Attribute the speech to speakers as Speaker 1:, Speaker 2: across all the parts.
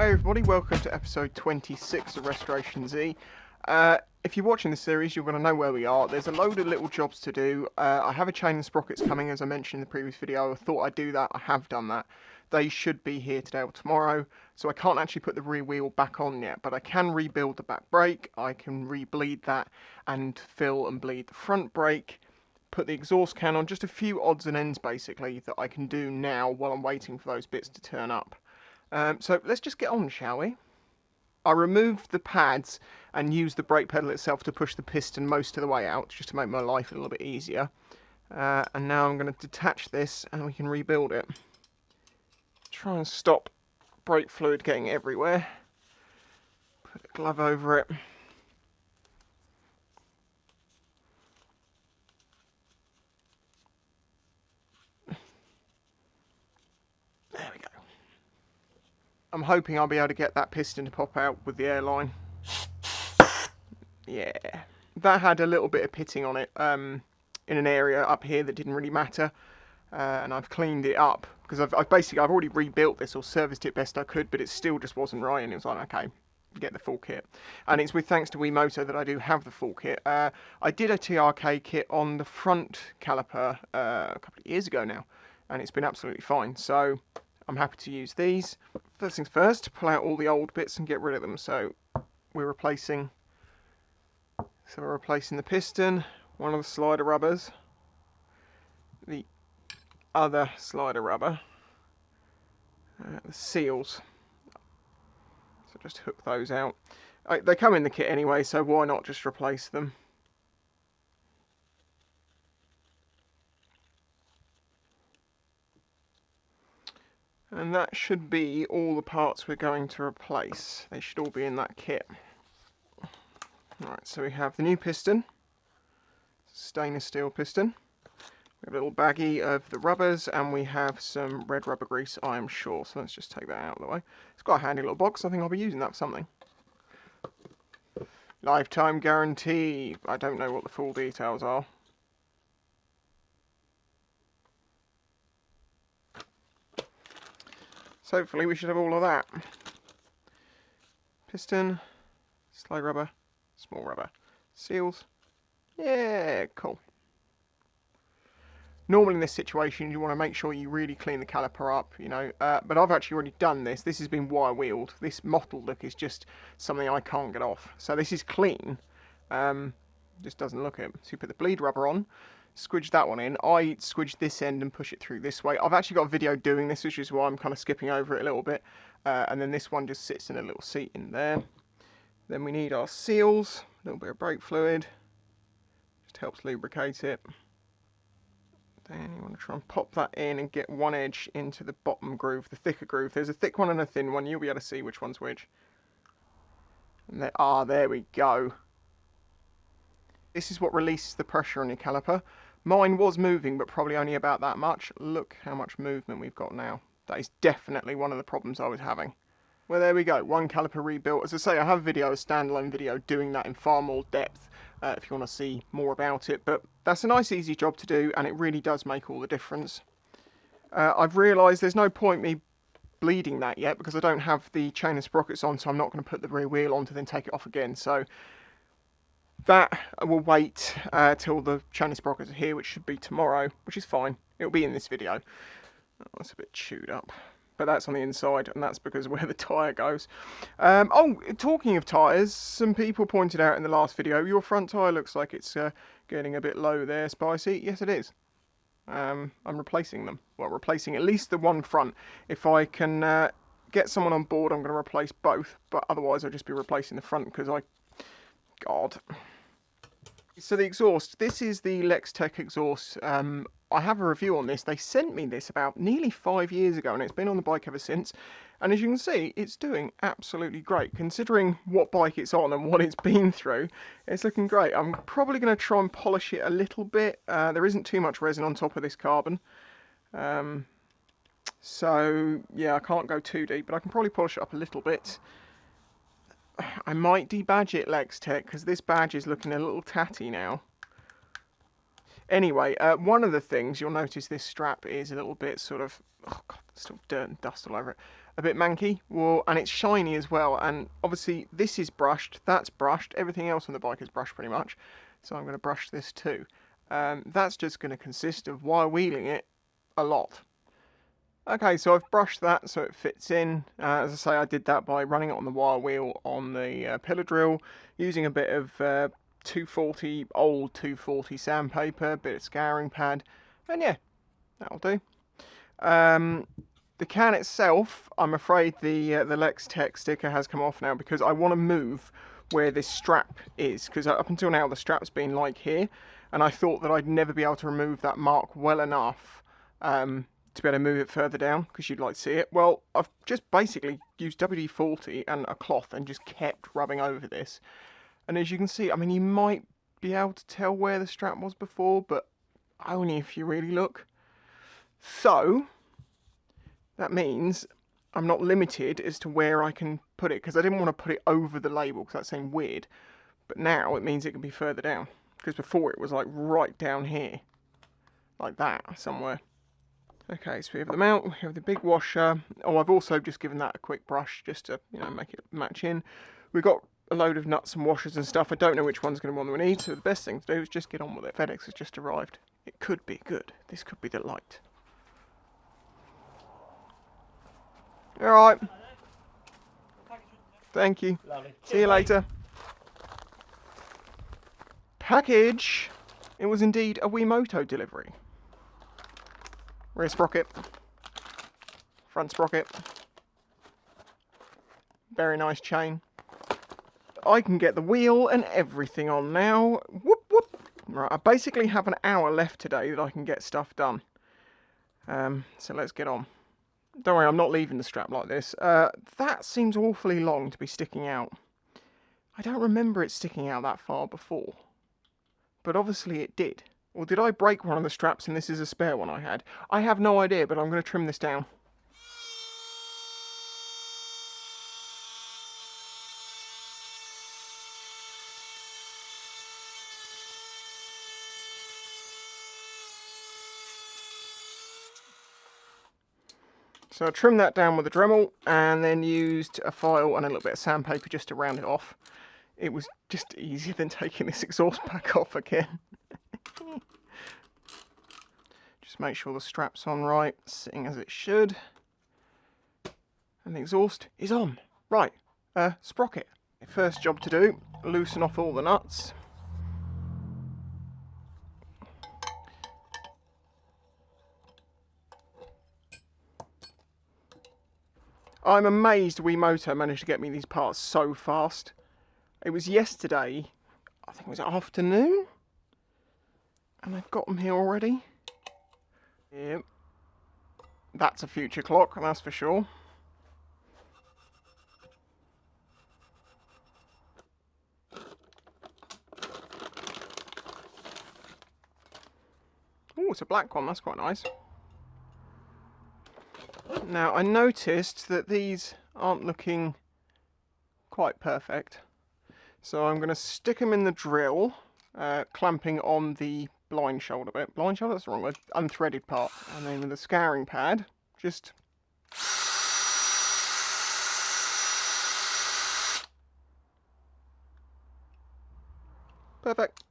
Speaker 1: Hey everybody, welcome to episode 26 of Restoration Z. If you're watching this series, you're going to know where we are. There's a load of little jobs to do. I have a chain and sprockets coming, as I mentioned in the previous video. I thought I'd do that. I have done that. They should be here today or tomorrow, so I can't actually put the rear wheel back on yet, but I can rebuild the back brake. I can re-bleed that and fill and bleed the front brake. Put the exhaust can on, just a few odds and ends basically that I can do now while I'm waiting for those bits to turn up. So let's just get on, shall we? I removed the pads and used the brake pedal itself to push the piston most of the way out, just to make my life a little bit easier. And now I'm going to detach this and we can rebuild it. Try and stop brake fluid getting everywhere. Put a glove over it. There we go. I'm hoping I'll be able to get that piston to pop out with the airline. Yeah. That had a little bit of pitting on it in an area up here that didn't really matter. And I've cleaned it up because I've already rebuilt this or serviced it best I could, but it still just wasn't right, and it was like, okay, get the full kit. And it's with thanks to Wemoto that I do have the full kit. I did a TRK kit on the front caliper a couple of years ago now, and it's been absolutely fine. So I'm happy to use these. First things first, pull out all the old bits and get rid of them. So we're replacing the piston, one of the slider rubbers, the other slider rubber, the seals. So just hook those out. They come in the kit anyway, so why not just replace them? And that should be all the parts we're going to replace. They should all be in that kit. Right, so we have the new piston, stainless steel piston. We have a little baggie of the rubbers, and we have some red rubber grease, I am sure. So let's just take that out of the way. It's got a handy little box. I think I'll be using that for something. Lifetime guarantee. I don't know what the full details are. So hopefully we should have all of that. Piston, slide rubber, small rubber, seals. Yeah, cool. Normally in this situation you want to make sure you really clean the caliper up, you know, but I've actually already done this. This has been wire wheeled. This mottled look is just something I can't get off. So this is clean, just doesn't look it. So you put the bleed rubber on, squidge that one in. I squidge this end and push it through this way. I've actually got a video doing this, which is why I'm kind of skipping over it a little bit. And then this one just sits in a little seat in there. Then we need our seals, a little bit of brake fluid, just helps lubricate it. Then you want to try and pop that in and get one edge into the bottom groove, the thicker groove. There's a thick one and a thin one. You'll be able to see which one's which. And there we go. This is what releases the pressure on your caliper. Mine was moving, but probably only about that much. Look how much movement we've got now. That is definitely one of the problems I was having. Well, there we go. One caliper rebuilt. As I say, I have a standalone video doing that in far more depth. If you want to see more about it, but that's a nice easy job to do, and it really does make all the difference. I've realised there's no point me bleeding that yet because I don't have the chain and sprockets on, so I'm not going to put the rear wheel on to then take it off again. So that will wait till the chain and sprockets are here, which should be tomorrow, which is fine. It'll be in this video. Oh, that's a bit chewed up. But that's on the inside, and that's because of where the tyre goes. Oh, talking of tyres, some people pointed out in the last video, your front tyre looks like it's getting a bit low there, Spicy. Yes, it is. I'm replacing them. Well, replacing at least the one front. If I can get someone on board, I'm going to replace both. But otherwise, I'll just be replacing the front because God. So the exhaust, this is the Lextek exhaust. I have a review on this. They sent me this about nearly 5 years ago, and it's been on the bike ever since. And as you can see, it's doing absolutely great. Considering what bike it's on and what it's been through, it's looking great. I'm probably going to try and polish it a little bit. There isn't too much resin on top of this carbon. So, yeah, I can't go too deep, but I can probably polish it up a little bit. I might debadge it, Lextek, because this badge is looking a little tatty now. Anyway, one of the things, you'll notice this strap is a little bit sort of, oh God, still dirt and dust all over it. A bit manky, well, and it's shiny as well, and obviously this is brushed, that's brushed, everything else on the bike is brushed pretty much, so I'm going to brush this too. That's just going to consist of wire wheeling it a lot. Okay, so I've brushed that so it fits in. As I say, I did that by running it on the wire wheel on the pillar drill, using a bit of old 240 sandpaper, bit of scouring pad, and yeah, that'll do. The can itself, I'm afraid the Lextek sticker has come off now because I want to move where this strap is, because up until now the strap's been like here, and I thought that I'd never be able to remove that mark well enough to be able to move it further down, because you'd like to see it. Well, I've just basically used WD-40 and a cloth and just kept rubbing over this, and as you can see, I mean, you might be able to tell where the strap was before, but only if you really look. So that means I'm not limited as to where I can put it, because I didn't want to put it over the label because that seemed weird. But now it means it can be further down, because before it was like right down here, like that somewhere. Okay, so we have the mount, we have the big washer. Oh, I've also just given that a quick brush just to, you know, make it match in. We've got a load of nuts and washers and stuff. I don't know which one's going to want we need, so the best thing to do is just get on with it. FedEx has just arrived. It could be good. This could be the light. Alright. Thank you.
Speaker 2: Lovely.
Speaker 1: See you later. Package. It was indeed a Wemoto delivery. Rear sprocket. Front sprocket. Very nice chain. I can get the wheel and everything on now. Whoop whoop. Right, I basically have an hour left today that I can get stuff done. So let's get on. Don't worry, I'm not leaving the strap like this. That seems awfully long to be sticking out. I don't remember it sticking out that far before. But obviously it did. Or did I break one of the straps and this is a spare one I had? I have no idea, but I'm going to trim this down. So I trimmed that down with a Dremel and then used a file and a little bit of sandpaper just to round it off. It was just easier than taking this exhaust pack off again. Just make sure the strap's on right, sitting as it should. And the exhaust is on. Right, sprocket. First job to do, loosen off all the nuts. I'm amazed Wemoto managed to get me these parts so fast. It was yesterday, I think it was afternoon, and they've got them here already. Yep. That's a future clock, that's for sure. Oh, it's a black one, that's quite nice. Now, I noticed that these aren't looking quite perfect. So I'm going to stick them in the drill, clamping on the blind shoulder bit. Blind shoulder, that's the wrong word. Unthreaded part. And then with the scouring pad, just... Perfect.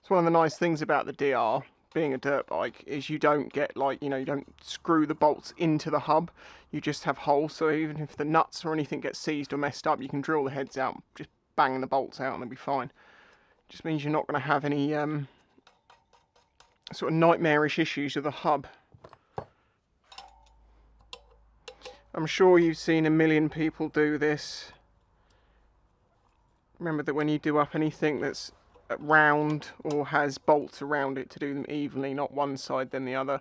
Speaker 1: It's one of the nice things about the DR, being a dirt bike, is you don't get, like, you know, you don't screw the bolts into the hub. You just have holes, so even if the nuts or anything get seized or messed up, you can drill the heads out, just bang the bolts out and they'll be fine. Just means you're not going to have any sort of nightmarish issues with the hub. I'm sure you've seen a million people do this. Remember that when you do up anything that's round or has bolts around it, to do them evenly, not one side then the other.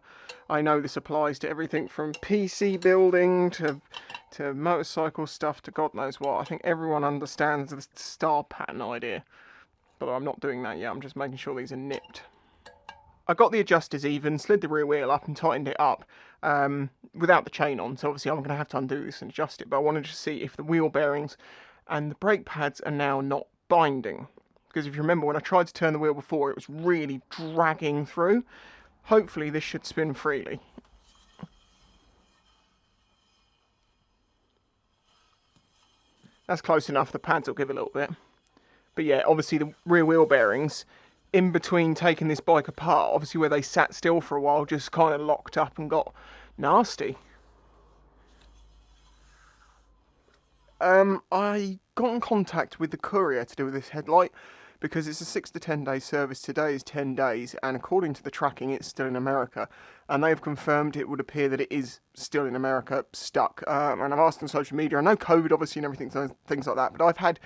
Speaker 1: I know this applies to everything from PC building to motorcycle stuff to God knows what. I think everyone understands the star pattern idea, but I'm not doing that yet. I'm just making sure these are nipped. I got the adjusters even, slid the rear wheel up and tightened it up without the chain on, so obviously I'm going to have to undo this and adjust it, but I wanted to see if the wheel bearings and the brake pads are now not binding. Because if you remember, when I tried to turn the wheel before, it was really dragging through. hopefully this should spin freely. That's close enough, the pads will give a little bit. But yeah, obviously the rear wheel bearings, in between taking this bike apart, obviously where they sat still for a while, just kind of locked up and got nasty. I got in contact with the courier to do with this headlight, because it's a 6 to 10 day service. Today is 10 days, and according to the tracking, it's still in America. And they've confirmed it would appear that it is still in America, stuck. And I've asked on social media, I know COVID obviously and everything, things like that, but I've had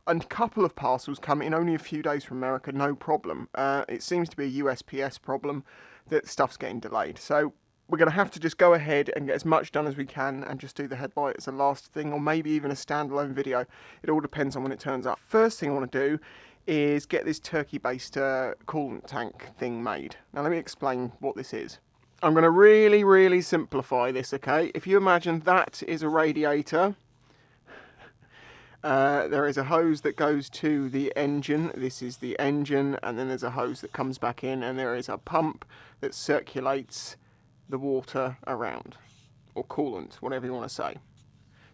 Speaker 1: a couple of parcels come in only a few days from America, no problem. It seems to be a USPS problem, that stuff's getting delayed. So we're going to have to just go ahead and get as much done as we can and just do the headlight as a last thing, or maybe even a standalone video. It all depends on when it turns up. First thing I want to do is get this turkey baster coolant tank thing made. Now let me explain what this is. I'm going to really simplify this, okay? If you imagine that is a radiator, there is a hose that goes to the engine. This is the engine, and then there's a hose that comes back in, and there is a pump that circulates the water around, or coolant, whatever you want to say.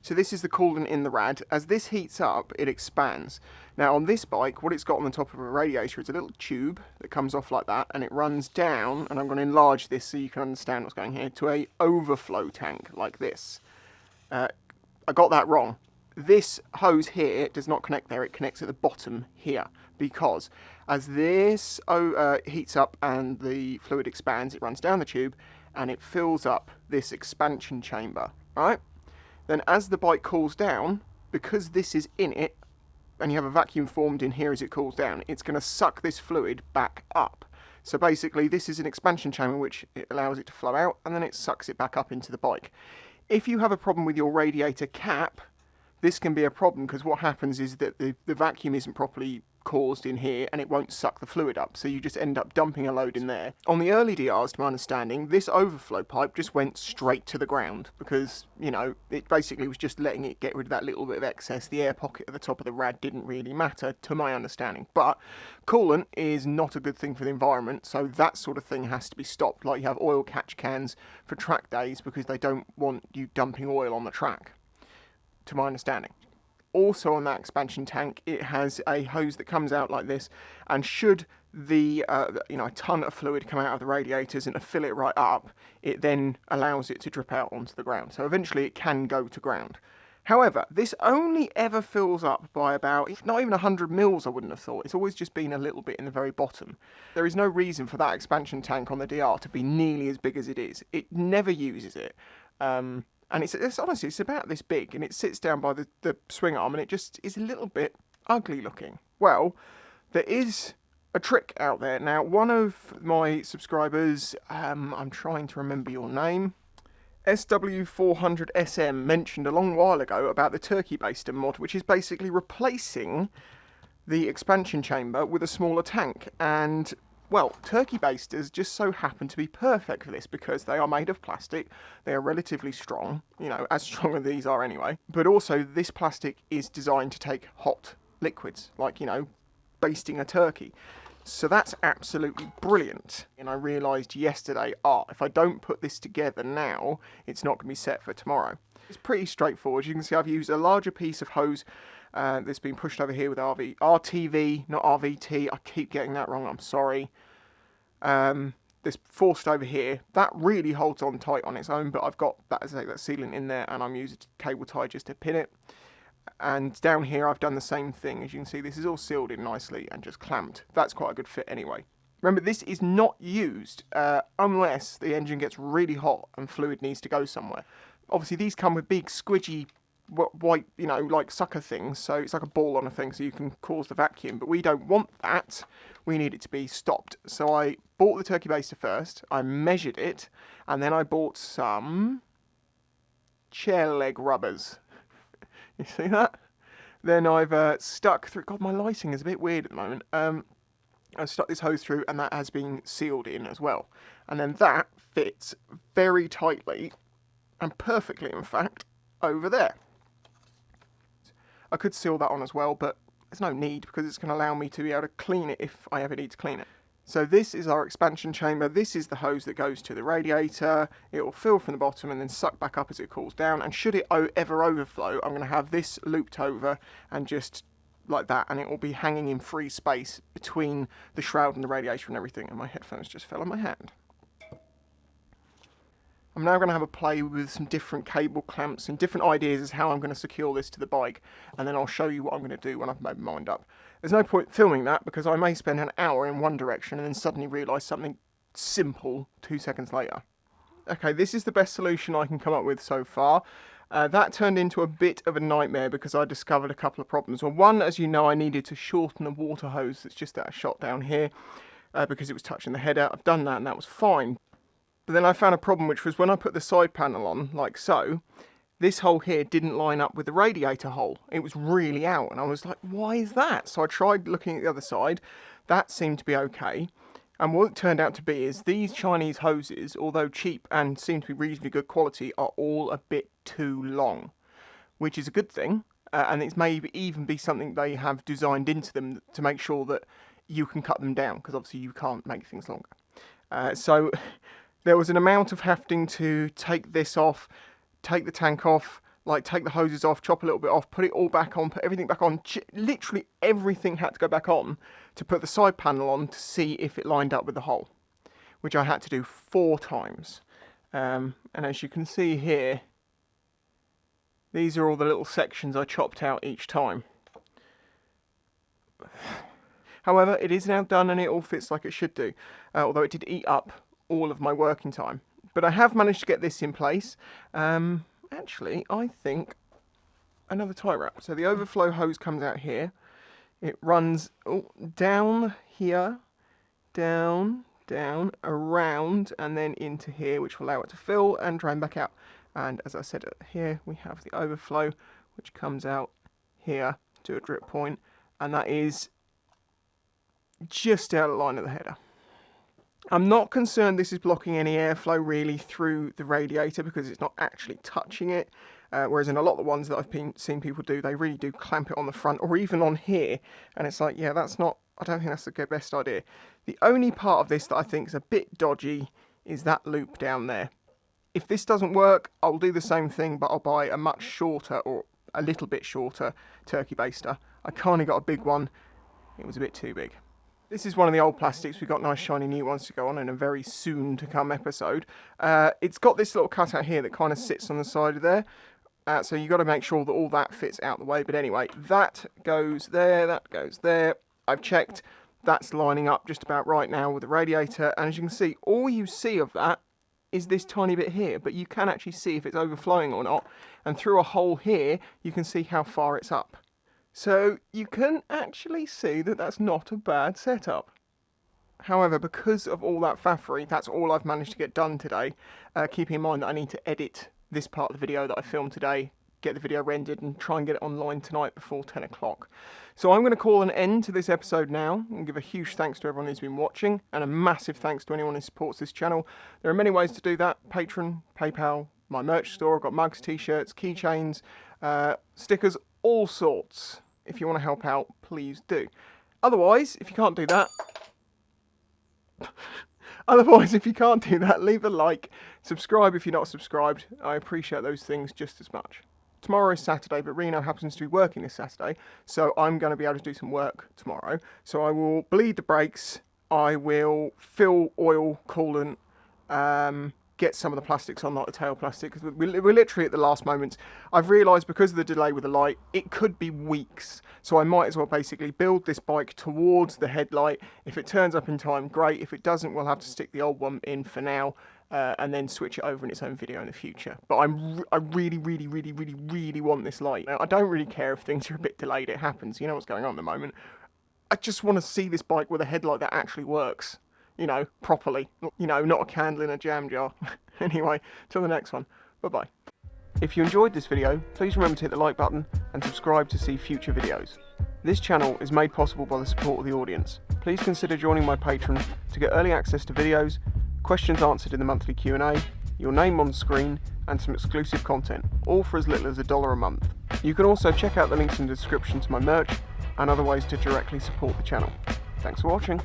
Speaker 1: So this is the coolant in the rad. As this heats up, it expands. Now on this bike, what it's got on the top of a radiator is a little tube that comes off like that, and it runs down, and I'm going to enlarge this so you can understand what's going here, to a overflow tank like this. I got that wrong. This hose here does not connect there, it connects at the bottom here, because as this heats up and the fluid expands, it runs down the tube and it fills up this expansion chamber, right? Then as the bike cools down, because this is in it, and you have a vacuum formed in here as it cools down, it's going to suck this fluid back up. So basically this is an expansion chamber which it allows it to flow out, and then it sucks it back up into the bike. If you have a problem with your radiator cap, this can be a problem, because what happens is that the vacuum isn't properly caused in here and it won't suck the fluid up, so you just end up dumping a load in there. On the early DRs, to my understanding, this overflow pipe just went straight to the ground, because, you know, it basically was just letting it get rid of that little bit of excess. The air pocket at the top of the rad didn't really matter, to my understanding. But coolant is not a good thing for the environment, so that sort of thing has to be stopped. Like you have oil catch cans for track days, because they don't want you dumping oil on the track, to my understanding. Also on that expansion tank, it has a hose that comes out like this, and should the a ton of fluid come out of the radiators and to fill it right up, it then allows it to drip out onto the ground. So eventually it can go to ground. However, this only ever fills up by about, if not even 100 mils, I wouldn't have thought. It's always just been a little bit in the very bottom. There is no reason for that expansion tank on the DR to be nearly as big as it is. It never uses it. And it's honestly, it's about this big, and it sits down by the swing arm, and it just is a little bit ugly looking. Well, there is a trick out there. Now, one of my subscribers, I'm trying to remember your name, SW400SM, mentioned a long while ago about the turkey baster mod, which is basically replacing the expansion chamber with a smaller tank. And well, turkey basters just so happen to be perfect for this, because they are made of plastic, they are relatively strong, you know, as strong as these are anyway, but also this plastic is designed to take hot liquids, like, you know, basting a turkey. So that's absolutely brilliant. And I realised yesterday, if I don't put this together now, it's not going to be set for tomorrow. It's pretty straightforward. You can see I've used a larger piece of hose that's been pushed over here with RTV, not RVT. I keep getting that wrong, I'm sorry. This forced over here. That really holds on tight on its own, but I've got that sealant in there, and I'm using cable tie just to pin it. And down here I've done the same thing. As you can see, this is all sealed in nicely and just clamped. That's quite a good fit anyway. Remember, this is not used unless the engine gets really hot and fluid needs to go somewhere. Obviously these come with big squidgy white, you know, like sucker things, so it's like a ball on a thing, so you can cause the vacuum, but we don't want that. We need it to be stopped. So I bought the turkey baster first, I measured it, and then I bought some chair leg rubbers. You see that? Then I've stuck through, God, my lighting is a bit weird at the moment. I've stuck this hose through, and that has been sealed in as well. And then that fits very tightly, and perfectly in fact, over there. I could seal that on as well, but there's no need, because it's going to allow me to be able to clean it if I ever need to clean it. So this is our expansion chamber. This is the hose that goes to the radiator. It will fill from the bottom and then suck back up as it cools down. And should it ever overflow, I'm going to have this looped over and just like that, and it will be hanging in free space between the shroud and the radiator and everything. And my headphones just fell on my hand. I'm now going to have a play with some different cable clamps and different ideas as how I'm going to secure this to the bike, and then I'll show you what I'm going to do when I've made my mind up. There's no point filming that because I may spend an hour in one direction and then suddenly realise something simple 2 seconds later. Okay, this is the best solution I can come up with so far. That turned into a bit of a nightmare because I discovered a couple of problems. Well, one, as you know, I needed to shorten the water hose that's just at a shot down here because it was touching the header. I've done that and that was fine. But then I found a problem, which was when I put the side panel on, like so, this hole here didn't line up with the radiator hole. It was really out, and I was like, why is that? So I tried looking at the other side. That seemed to be okay. And what it turned out to be is these Chinese hoses, although cheap and seem to be reasonably good quality, are all a bit too long, which is a good thing. And it may even be something they have designed into them to make sure that you can cut them down, because obviously you can't make things longer. So there was an amount of having to take this off, take the tank off, like take the hoses off, chop a little bit off, put it all back on, put everything back on. Literally everything had to go back on to put the side panel on to see if it lined up with the hole, which I had to do 4 times. And as you can see here, these are all the little sections I chopped out each time. However, it is now done and it all fits like it should do, although it did eat up all of my working time. But I have managed to get this in place. Actually, I think another tie wrap. So the overflow hose comes out here. It runs down here, down, around, and then into here, which will allow it to fill and drain back out. And as I said, here we have the overflow, which comes out here to a drip point, and that is just out of line of the header. I'm not concerned this is blocking any airflow really through the radiator because it's not actually touching it, whereas in a lot of the ones that I've seen people do, they really do clamp it on the front or even on here, and it's like, yeah, that's not, I don't think that's the best idea. The only part of this that I think is a bit dodgy is that loop down there. If this doesn't work, I'll do the same thing, but I'll buy a much shorter or a little bit shorter turkey baster. I kind of got a big one, it was a bit too big. This is one of the old plastics. We've got nice shiny new ones to go on in a very soon to come episode. It's got this little cutout here that kind of sits on the side of there. So you've got to make sure that all that fits out the way. But anyway, that goes there, that goes there. I've checked. That's lining up just about right now with the radiator. And as you can see, all you see of that is this tiny bit here. But you can actually see if it's overflowing or not. And through a hole here, you can see how far it's up. So you can actually see that that's not a bad setup. However, because of all that faffery, that's all I've managed to get done today. Keeping in mind that I need to edit this part of the video that I filmed today, get the video rendered and try and get it online tonight before 10 o'clock. So I'm going to call an end to this episode now and give a huge thanks to everyone who's been watching and a massive thanks to anyone who supports this channel. There are many ways to do that: Patreon, PayPal, my merch store. I've got mugs, t-shirts, keychains, stickers, all sorts. If you want to help out, please do. Otherwise, if you can't do that, leave a like, subscribe if you're not subscribed. I appreciate those things just as much. Tomorrow is Saturday, but Reno happens to be working this Saturday, so I'm going to be able to do some work tomorrow. So I will bleed the brakes, I will fill oil, coolant, get some of the plastics on, like the tail plastic, because we're literally at the last moments. I've realised because of the delay with the light, it could be weeks. So I might as well basically build this bike towards the headlight. If it turns up in time, great. If it doesn't, we'll have to stick the old one in for now, and then switch it over in its own video in the future. But I really want this light. Now, I don't really care if things are a bit delayed. It happens. You know what's going on at the moment. I just want to see this bike with a headlight that actually works. You know, properly. You know, not a candle in a jam jar. Anyway, till the next one. Bye-bye. If you enjoyed this video, please remember to hit the like button and subscribe to see future videos. This channel is made possible by the support of the audience. Please consider joining my Patreon to get early access to videos, questions answered in the monthly Q&A, your name on screen, and some exclusive content, all for as little as $1 a month. You can also check out the links in the description to my merch and other ways to directly support the channel. Thanks for watching.